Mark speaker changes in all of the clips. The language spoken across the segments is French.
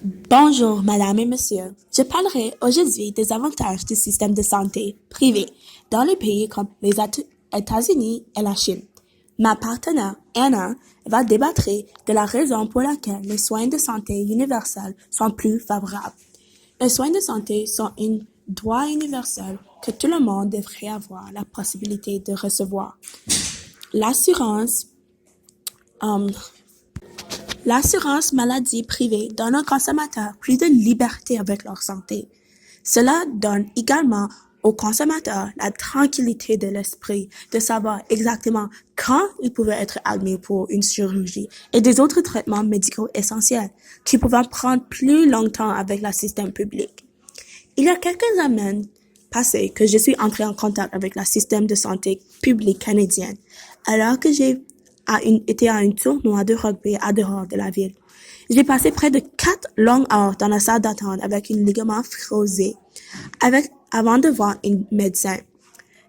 Speaker 1: Bonjour, madame et monsieur. Je parlerai aujourd'hui des avantages du système de santé privé dans les pays comme les États-Unis et la Chine. Ma partenaire, Anna, va débattre de la raison pour laquelle les soins de santé universels sont plus favorables. Les soins de santé sont un droit universel que tout le monde devrait avoir la possibilité de recevoir. L'assurance, euh, L'assurance maladie privée donne aux consommateurs plus de liberté avec leur santé. Cela donne également aux consommateurs la tranquillité de l'esprit de savoir exactement quand ils pouvaient être admis pour une chirurgie et des autres traitements médicaux essentiels qui pouvaient prendre plus longtemps avec le système public. Il y a quelques années passées que je suis entrée en contact avec le système de santé public canadien alors que été à un tournoi de rugby à dehors de la ville. J'ai passé près de 4 longues heures dans la salle d'attente avec un ligament creusé avant de voir un médecin.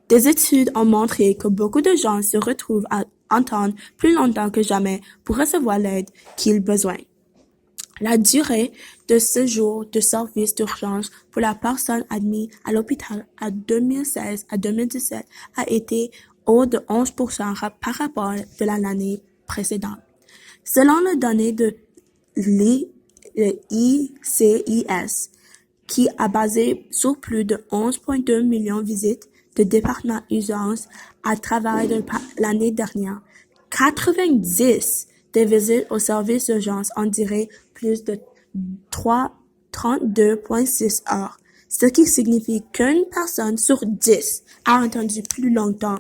Speaker 1: Des études ont montré que beaucoup de gens se retrouvent à attendre plus longtemps que jamais pour recevoir l'aide qu'ils ont besoin. La durée de séjour de service d'urgence pour la personne admise à l'hôpital en 2016 à 2017 a été haut de 11% par rapport de l'année précédente. Selon les données de l'ICIS, qui a basé sur plus de 11,2 millions de visites de départements d'urgence à travers l'année dernière, 90 des visites au service d'urgence en duré plus de 32,6 heures, ce qui signifie qu'une personne sur 10 a attendu plus longtemps.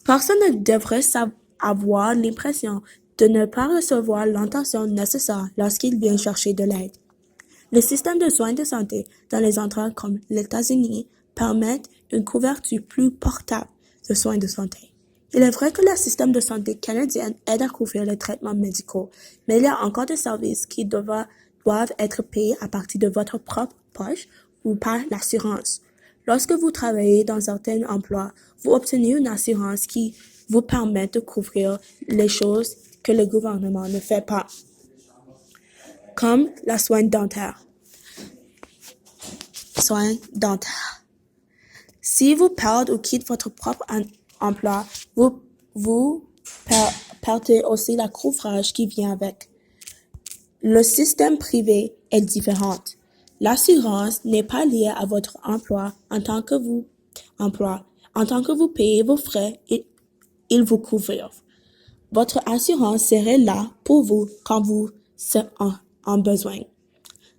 Speaker 1: Personne ne devrait avoir l'impression de ne pas recevoir l'attention nécessaire lorsqu'il vient chercher de l'aide. Les systèmes de soins de santé dans les endroits comme les États-Unis permettent une couverture plus portable de soins de santé. Il est vrai que le système de santé canadien aide à couvrir les traitements médicaux, mais il y a encore des services qui doivent être payés à partir de votre propre poche ou par l'assurance. Lorsque vous travaillez dans certains emplois, vous obtenez une assurance qui vous permet de couvrir les choses que le gouvernement ne fait pas, comme la soins dentaires. Si vous perdez ou quittez votre propre emploi, vous perdez aussi la couvrage qui vient avec. Le système privé est différent. L'assurance n'est pas liée à votre emploi en tant que vous payez vos frais, il vous couvre. Votre assurance serait là pour vous quand vous en besoin.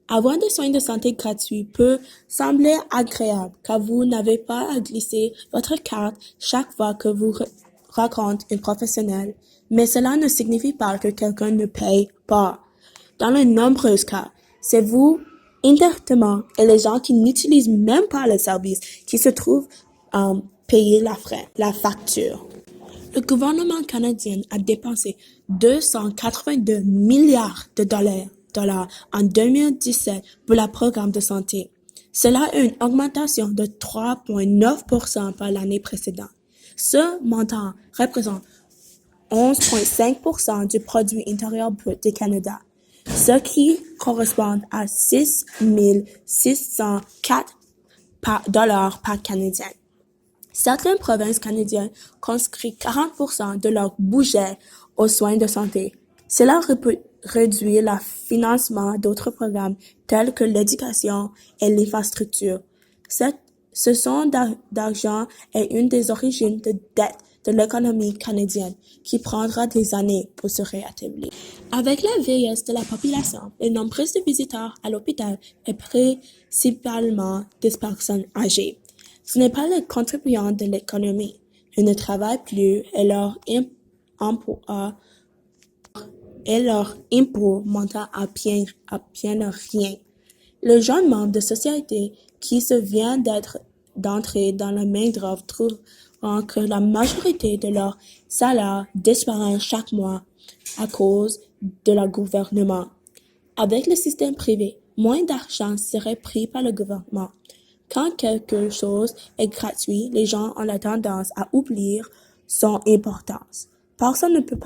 Speaker 1: Avoir des soins de santé gratuits peut sembler agréable car vous n'avez pas à glisser votre carte chaque fois que vous rencontrez un professionnel, mais cela ne signifie pas que quelqu'un ne paye pas. Dans de nombreux cas, c'est vous indirectement et les gens qui n'utilisent même pas le service qui se trouvent payer la facture. Le gouvernement canadien a dépensé 282 milliards de dollars en 2017 pour le programme de santé. Cela est une augmentation de 3,9% par l'année précédente. Ce montant représente 11,5% du produit intérieur brut du Canada, ce qui correspond à 6 604 dollars par Canadien. Certaines provinces canadiennes consacrent 40% de leur budget aux soins de santé. Cela réduit le financement d'autres programmes tels que l'éducation et l'infrastructure. Ce sont d'argent est une des origines de dette de l'économie canadienne qui prendra des années pour se rétablir. Avec la vieillesse de la population, le nombre de visiteurs à l'hôpital est principalement des personnes âgées. Ce n'est pas les contribuants de l'économie. Ils ne travaillent plus et leur impôt monte à bien rien. Les jeunes membres de société qui se viennent d'entrer dans la main-d'œuvre trouveront que la majorité de leur salaire disparaît chaque mois à cause de leur gouvernement. Avec le système privé, moins d'argent serait pris par le gouvernement. Quand quelque chose est gratuit, les gens ont la tendance à oublier son importance. Personne ne peut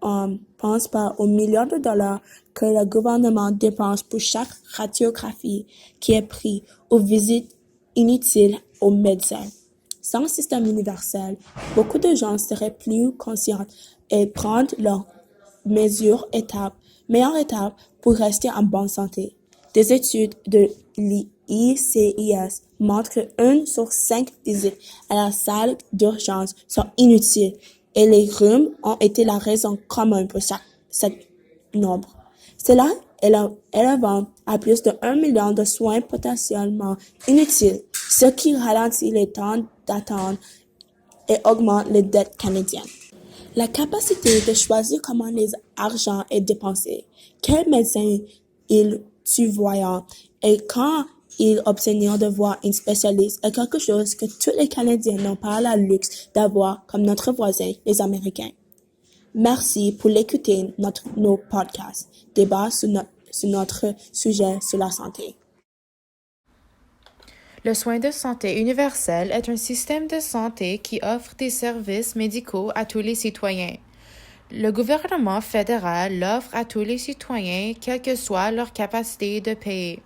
Speaker 1: pense pas aux millions de dollars que le gouvernement dépense pour chaque radiographie qui est prise ou visite inutile aux médecins. Sans système universel, beaucoup de gens seraient plus conscients et prendre leurs meilleures étapes pour rester en bonne santé. Des études de l'ICIS montrent que 1 sur 5 visites à la salle d'urgence sont inutiles et les rhumes ont été la raison commune pour cet nombre. Cela élevant à plus de 1 million de soins potentiellement inutiles, ce qui ralentit les temps d'attente et augmente les dettes canadiennes. La capacité de choisir comment l'argent est dépensé, quel médecin il-tu voyant et quand il obtenir de voir un spécialiste est quelque chose que tous les Canadiens n'ont pas le luxe d'avoir comme notre voisin, les Américains. Merci pour l'écouter nos podcasts, débats sur notre sujet sur la santé.
Speaker 2: Le soin de santé universel est un système de santé qui offre des services médicaux à tous les citoyens. Le gouvernement fédéral l'offre à tous les citoyens, quelle que soit leur capacité de payer.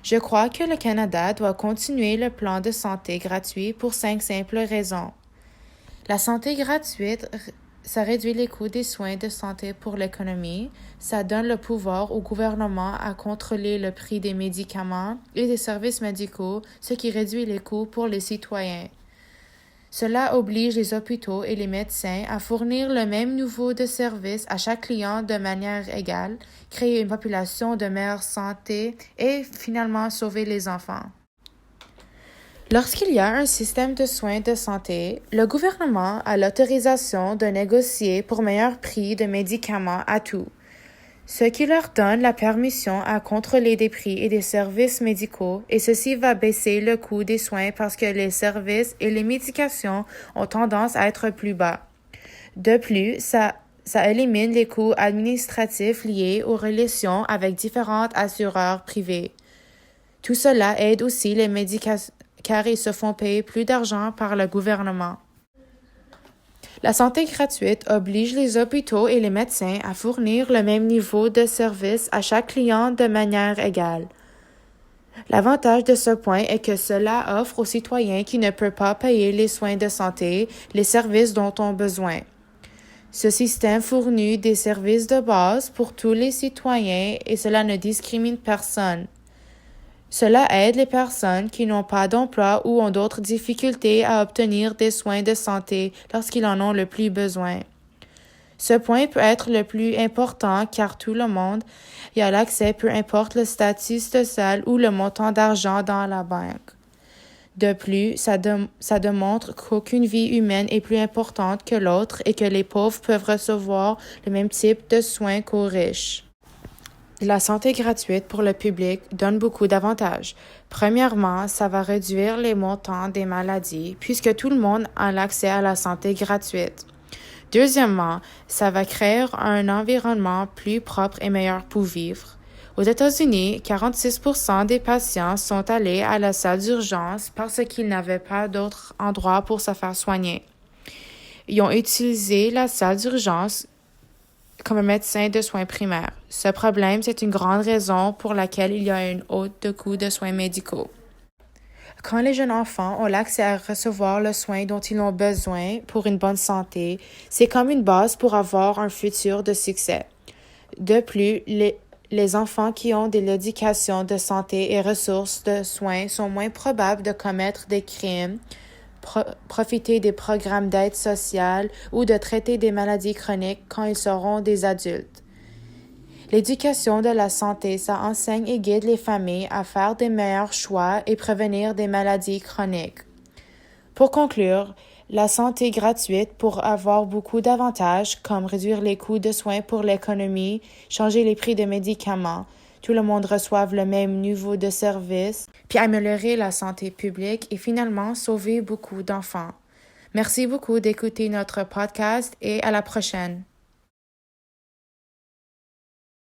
Speaker 2: Je crois que le Canada doit continuer le plan de santé gratuit pour 5 simples raisons. La santé gratuite, ça réduit les coûts des soins de santé pour l'économie, ça donne le pouvoir au gouvernement à contrôler le prix des médicaments et des services médicaux, ce qui réduit les coûts pour les citoyens. Cela oblige les hôpitaux et les médecins à fournir le même niveau de service à chaque client de manière égale, créer une population de meilleure santé et finalement sauver les enfants. Lorsqu'il y a un système de soins de santé, le gouvernement a l'autorisation de négocier pour meilleur prix de médicaments à tout, ce qui leur donne la permission à contrôler des prix et des services médicaux, et ceci va baisser le coût des soins parce que les services et les médications ont tendance à être plus bas. De plus, ça élimine les coûts administratifs liés aux relations avec différents assureurs privés. Tout cela aide aussi les médications car ils se font payer plus d'argent par le gouvernement. La santé gratuite oblige les hôpitaux et les médecins à fournir le même niveau de service à chaque client de manière égale. L'avantage de ce point est que cela offre aux citoyens qui ne peuvent pas payer les soins de santé les services dont ont besoin. Ce système fournit des services de base pour tous les citoyens et cela ne discrimine personne. Cela aide les personnes qui n'ont pas d'emploi ou ont d'autres difficultés à obtenir des soins de santé lorsqu'ils en ont le plus besoin. Ce point peut être le plus important car tout le monde y a l'accès, peu importe le statut social ou le montant d'argent dans la banque. De plus, ça démontre qu'aucune vie humaine est plus importante que l'autre et que les pauvres peuvent recevoir le même type de soins qu'aux riches. La santé gratuite pour le public donne beaucoup d'avantages. Premièrement, ça va réduire les montants des maladies puisque tout le monde a l'accès à la santé gratuite. Deuxièmement, ça va créer un environnement plus propre et meilleur pour vivre. Aux États-Unis, 46% des patients sont allés à la salle d'urgence parce qu'ils n'avaient pas d'autre endroit pour se faire soigner. Ils ont utilisé la salle d'urgence comme un médecin de soins primaires. Ce problème, c'est une grande raison pour laquelle il y a une hausse de coûts de soins médicaux. Quand les jeunes enfants ont l'accès à recevoir le soin dont ils ont besoin pour une bonne santé, c'est comme une base pour avoir un futur de succès. De plus, les enfants qui ont de l'éducation de santé et ressources de soins sont moins probables de commettre des crimes, profiter des programmes d'aide sociale ou de traiter des maladies chroniques quand ils seront des adultes. L'éducation de la santé, ça enseigne et guide les familles à faire des meilleurs choix et prévenir des maladies chroniques. Pour conclure, la santé gratuite pourrait avoir beaucoup d'avantages comme réduire les coûts de soins pour l'économie, changer les prix des médicaments, tout le monde reçoive le même niveau de service, puis améliorer la santé publique et finalement sauver beaucoup d'enfants. Merci beaucoup d'écouter notre podcast et à la prochaine.